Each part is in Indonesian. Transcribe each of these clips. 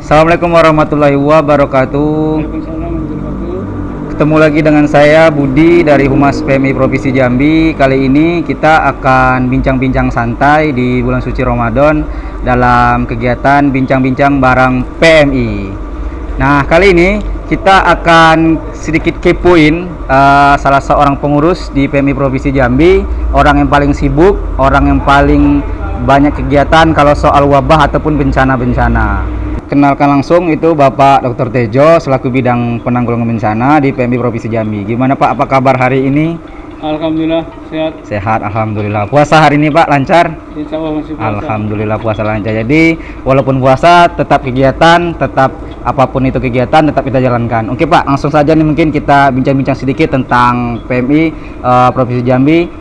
Assalamualaikum warahmatullahi wabarakatuh. Waalaikumsalam warahmatullahi wabarakatuh. Ketemu lagi dengan saya Budi dari Humas PMI Provinsi Jambi. Kali ini kita akan bincang-bincang santai di bulan suci Ramadan dalam kegiatan bincang-bincang bareng PMI. Nah, kali ini kita akan sedikit kepoin salah seorang pengurus di PMI Provinsi Jambi, orang yang paling sibuk, orang yang paling banyak kegiatan kalau soal wabah ataupun bencana-bencana. Kenalkan langsung, itu Bapak Dr. Tejo selaku bidang penanggulangan bencana di PMI Provinsi Jambi. Gimana Pak, apa kabar hari ini? Alhamdulillah sehat. Sehat, alhamdulillah. Puasa hari ini Pak lancar? Insya Allah masih puasa. Alhamdulillah puasa lancar. Jadi walaupun puasa tetap kegiatan, tetap apapun itu kegiatan tetap kita jalankan. Oke Pak, langsung saja nih mungkin kita bincang-bincang sedikit tentang PMI Provinsi Jambi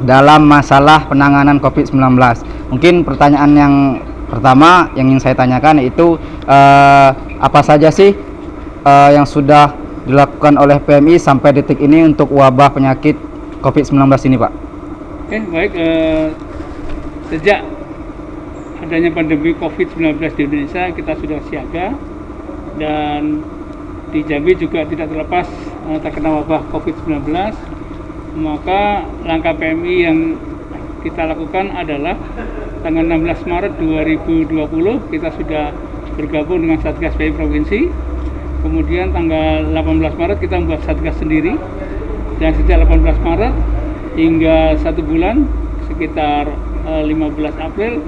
dalam masalah penanganan COVID-19. Mungkin pertanyaan yang pertama yang ingin saya tanyakan itu apa saja sih yang sudah dilakukan oleh PMI sampai detik ini untuk wabah penyakit COVID-19 ini Pak? Oke, baik. Sejak adanya pandemi COVID-19 di Indonesia, kita sudah siaga, dan di Jambi juga tidak terlepas terkena wabah COVID-19. Maka langkah PMI yang kita lakukan adalah tanggal 16 Maret 2020 kita sudah bergabung dengan Satgas PMI Provinsi. Kemudian tanggal 18 Maret kita membuat Satgas sendiri, dan sejak 18 Maret hingga 1 bulan sekitar 15 April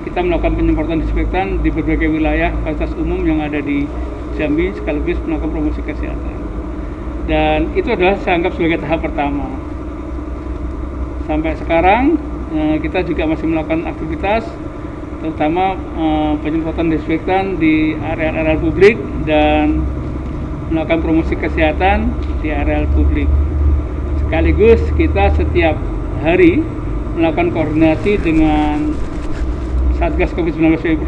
kita melakukan penyemprotan disinfektan di berbagai wilayah fasilitas umum yang ada di Jambi, sekaligus melakukan promosi kesehatan. Dan itu adalah saya anggap sebagai tahap pertama. Sampai sekarang kita juga masih melakukan aktivitas, terutama penyemprotan disinfektan di area-area publik dan melakukan promosi kesehatan di area publik. Sekaligus kita setiap hari melakukan koordinasi dengan Satgas COVID-19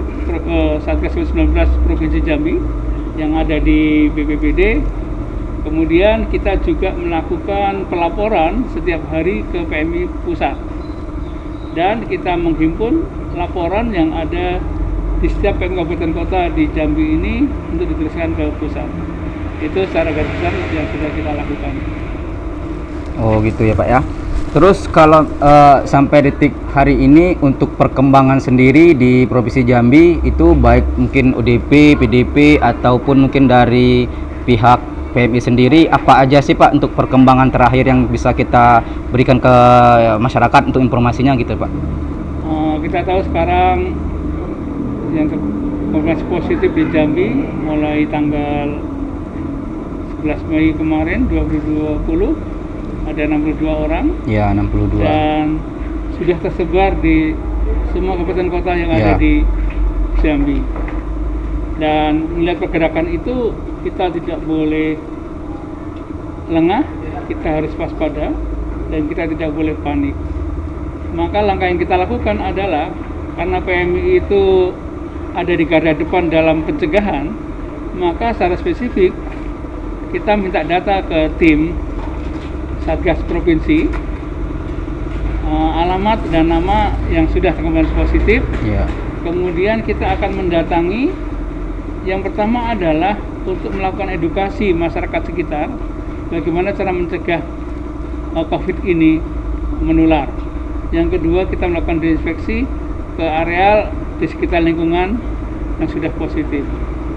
Provinsi Jambi yang ada di BPBD. Kemudian kita juga melakukan pelaporan setiap hari ke PMI pusat, dan kita menghimpun laporan yang ada di setiap PMI kabupaten kota di Jambi ini untuk dituliskan ke pusat. Itu secara garis besar yang sudah kita lakukan. Oh gitu ya Pak ya. Terus kalau sampai detik hari ini untuk perkembangan sendiri di Provinsi Jambi itu baik mungkin ODP, PDP ataupun mungkin dari pihak PMI sendiri, apa aja sih Pak untuk perkembangan terakhir yang bisa kita berikan ke masyarakat untuk informasinya gitu Pak? Kita tahu sekarang yang terkonfirmasi positif di Jambi mulai tanggal 11 Mei kemarin 2020 ada 62 orang. Ya, 62. Dan sudah tersebar di semua kabupaten kota yang ada di Jambi. Dan melihat pergerakan itu, kita tidak boleh lengah, kita harus waspada, dan kita tidak boleh panik. Maka langkah yang kita lakukan adalah, karena PMI itu ada di garda depan dalam pencegahan, maka secara spesifik kita minta data ke tim Satgas Provinsi, alamat dan nama yang sudah terkonfirmasi positif. Kemudian kita akan mendatangi. Yang pertama adalah untuk melakukan edukasi masyarakat sekitar bagaimana cara mencegah COVID ini menular. Yang kedua, kita melakukan desinfeksi ke areal di sekitar lingkungan yang sudah positif.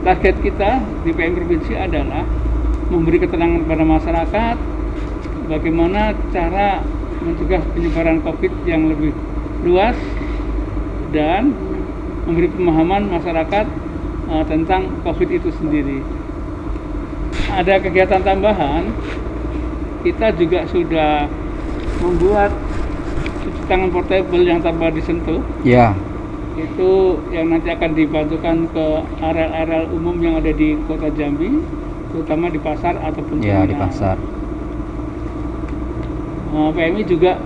Target kita di PMI Provinsi adalah memberi keterangan kepada masyarakat bagaimana cara mencegah penyebaran COVID yang lebih luas dan memberi pemahaman masyarakat tentang COVID itu sendiri. Ada kegiatan tambahan, kita juga sudah membuat cuci tangan portable yang tanpa disentuh. Itu yang nanti akan dibantukan ke area-area umum yang ada di kota Jambi, terutama di pasar ataupun di pasar. PMI juga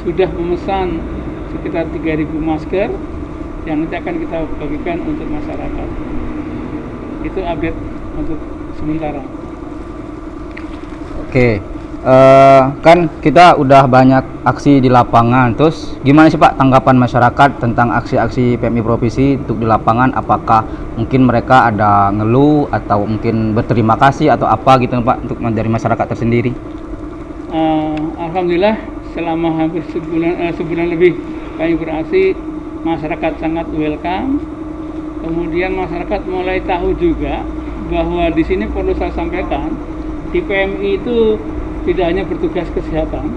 sudah memesan sekitar 3.000 masker yang nanti akan kita bagikan untuk masyarakat. Itu update untuk sementara. Oke, Kan kita udah banyak aksi di lapangan. Terus gimana sih Pak tanggapan masyarakat tentang aksi-aksi PMI provinsi untuk di lapangan? Apakah mungkin mereka ada ngeluh atau mungkin berterima kasih atau apa gitu Pak untuk dari masyarakat tersendiri? Alhamdulillah selama hampir sebulan lebih kami beraksi, masyarakat sangat welcome. Kemudian masyarakat mulai tahu juga bahwa di sini perlu saya sampaikan, di PMI itu tidak hanya bertugas kesehatan,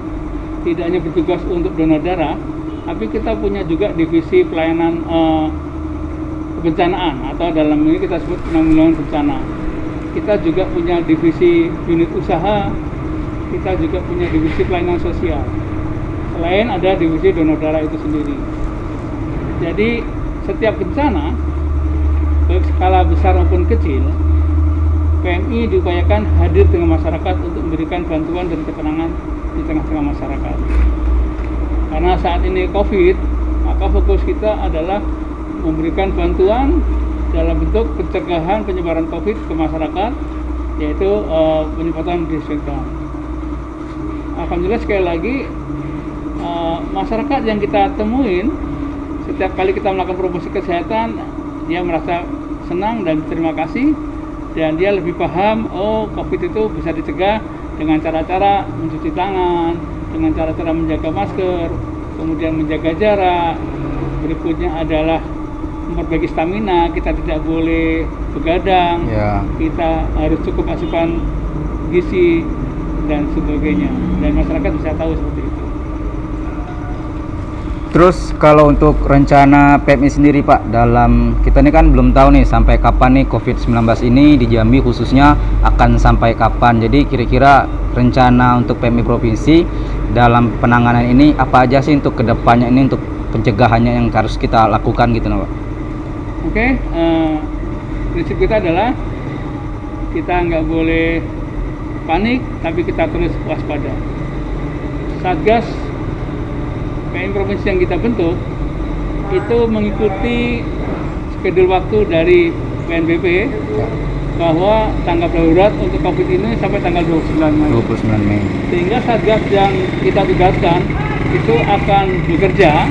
tidak hanya bertugas untuk donor darah, tapi kita punya juga divisi pelayanan kebencanaan, atau dalam ini kita sebut penanggulangan bencana. Kita juga punya divisi unit usaha, kita juga punya divisi pelayanan sosial. Selain ada divisi donor darah itu sendiri. Jadi setiap bencana, baik skala besar maupun kecil, PMI diupayakan hadir dengan masyarakat untuk memberikan bantuan dan ketenangan di tengah-tengah masyarakat. Karena saat ini COVID, maka fokus kita adalah memberikan bantuan dalam bentuk pencegahan penyebaran COVID ke masyarakat, yaitu penyemprotan disinfektan. Alhamdulillah sekali lagi, masyarakat yang kita temuin setiap kali kita melakukan promosi kesehatan, dia merasa senang dan berterima kasih. Dan dia lebih paham, COVID itu bisa dicegah dengan cara-cara mencuci tangan, dengan cara-cara menjaga masker, kemudian menjaga jarak. Berikutnya adalah memperbaiki stamina, kita tidak boleh begadang, kita harus cukup asupan gizi, dan sebagainya. Dan masyarakat bisa tahu seperti itu. Terus kalau untuk rencana PMI sendiri Pak, dalam kita ini kan belum tahu nih sampai kapan nih COVID-19 ini di Jambi khususnya akan sampai kapan. Jadi kira-kira rencana untuk PMI provinsi dalam penanganan ini apa aja sih untuk kedepannya ini, untuk pencegahannya yang harus kita lakukan gitu Pak? Oke, prinsip kita adalah kita nggak boleh panik, tapi kita terus waspada. Satgas PMI provinsi yang kita bentuk itu mengikuti skedul waktu dari PNBP bahwa tanggap darurat untuk COVID ini sampai tanggal 29 Mei. 29 Mei. Sehingga Satgas yang kita tugaskan itu akan bekerja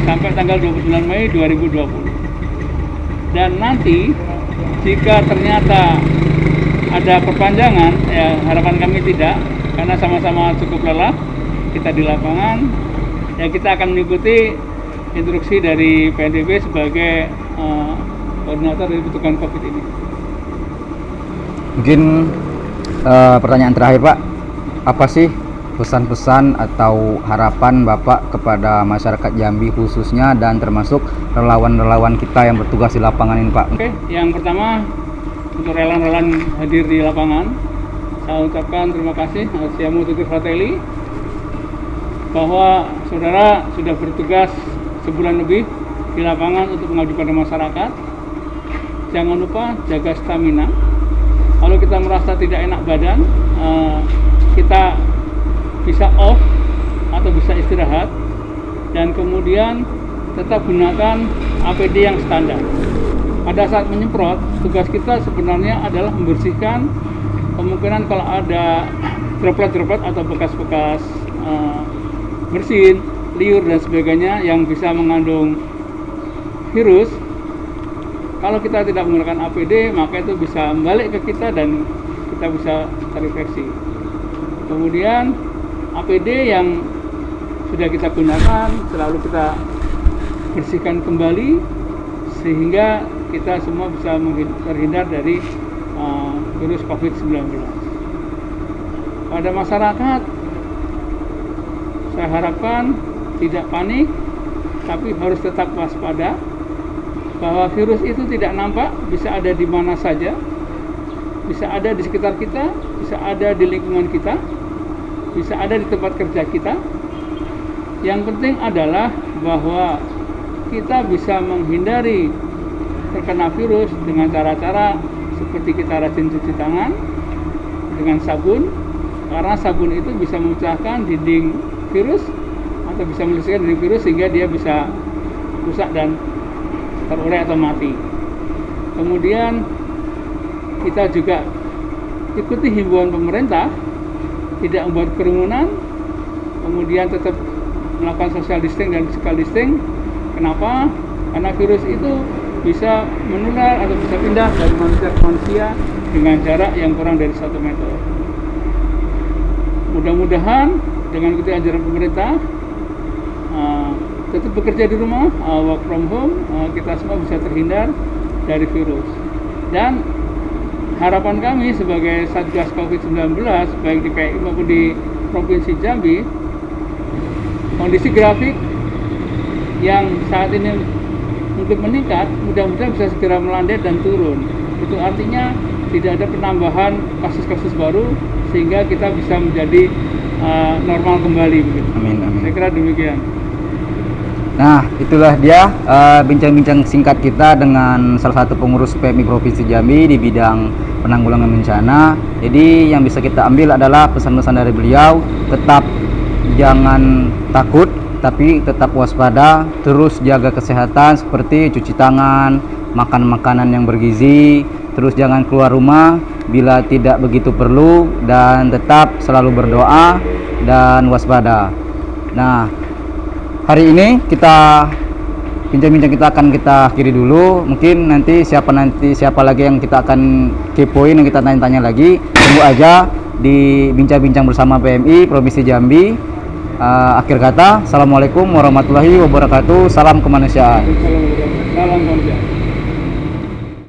sampai tanggal 29 Mei 2020. Dan nanti jika ternyata ada perpanjangan, ya harapan kami tidak, karena sama-sama cukup lelah kita di lapangan. Ya, kita akan mengikuti instruksi dari PNBP sebagai koordinator dari bentukan COVID ini. Mungkin pertanyaan terakhir Pak, apa sih pesan-pesan atau harapan Bapak kepada masyarakat Jambi khususnya dan termasuk relawan-relawan kita yang bertugas di lapangan ini Pak? Oke, yang pertama untuk relawan-relawan hadir di lapangan, saya ucapkan terima kasih, Siamu Tutur Fratelli, bahwa saudara sudah bertugas sebulan lebih di lapangan untuk mengabdi pada masyarakat. Jangan lupa jaga stamina. Kalau kita merasa tidak enak badan, kita bisa off atau bisa istirahat, dan kemudian tetap gunakan APD yang standar. Pada saat menyemprot, tugas kita sebenarnya adalah membersihkan kemungkinan kalau ada droplet-droplet atau bekas-bekas bersin, liur dan sebagainya yang bisa mengandung virus. Kalau kita tidak menggunakan APD, maka itu bisa balik ke kita dan kita bisa terinfeksi. Kemudian APD yang sudah kita gunakan selalu kita bersihkan kembali sehingga kita semua bisa terhindar dari virus COVID-19. Pada masyarakat, saya harapkan tidak panik, tapi harus tetap waspada bahwa virus itu tidak nampak, bisa ada di mana saja, bisa ada di sekitar kita, bisa ada di lingkungan kita, bisa ada di tempat kerja kita. Yang penting adalah bahwa kita bisa menghindari terkena virus dengan cara-cara seperti kita rajin cuci tangan dengan sabun, karena sabun itu bisa memecahkan dinding virus atau bisa menyelesaikan dinding virus sehingga dia bisa rusak dan terurai atau mati. Kemudian kita juga ikuti himbauan pemerintah tidak membuat kerumunan, kemudian tetap melakukan social distancing dan physical distancing. Kenapa? Karena virus itu bisa menular atau bisa pindah dari manusia ke manusia dengan jarak yang kurang dari 1 meter. Mudah-mudahan dengan ikuti anjuran pemerintah, tetap bekerja di rumah, work from home, kita semua bisa terhindar dari virus. Dan harapan kami sebagai Satgas COVID-19 baik di PMI maupun di Provinsi Jambi, kondisi grafik yang saat ini mungkin meningkat, mudah-mudahan bisa segera melandai dan turun. Itu artinya tidak ada penambahan kasus-kasus baru sehingga kita bisa menjadi normal kembali begitu. Amin, amin. Saya kira demikian. Nah, itulah dia bincang-bincang singkat kita dengan salah satu pengurus PMI Provinsi Jambi di bidang penanggulangan bencana. Jadi yang bisa kita ambil adalah pesan-pesan dari beliau, tetap jangan takut, tapi tetap waspada, terus jaga kesehatan seperti cuci tangan, makan makanan yang bergizi, terus jangan keluar rumah bila tidak begitu perlu, dan tetap selalu berdoa dan waspada. Nah, hari ini kita bincang-bincang kita akan kita akhiri dulu. Mungkin nanti siapa lagi yang kita akan kepoin, yang kita tanya-tanya lagi, tunggu aja di bincang-bincang bersama PMI Provinsi Jambi. Akhir kata, assalamualaikum warahmatullahi wabarakatuh. Salam kemanusiaan.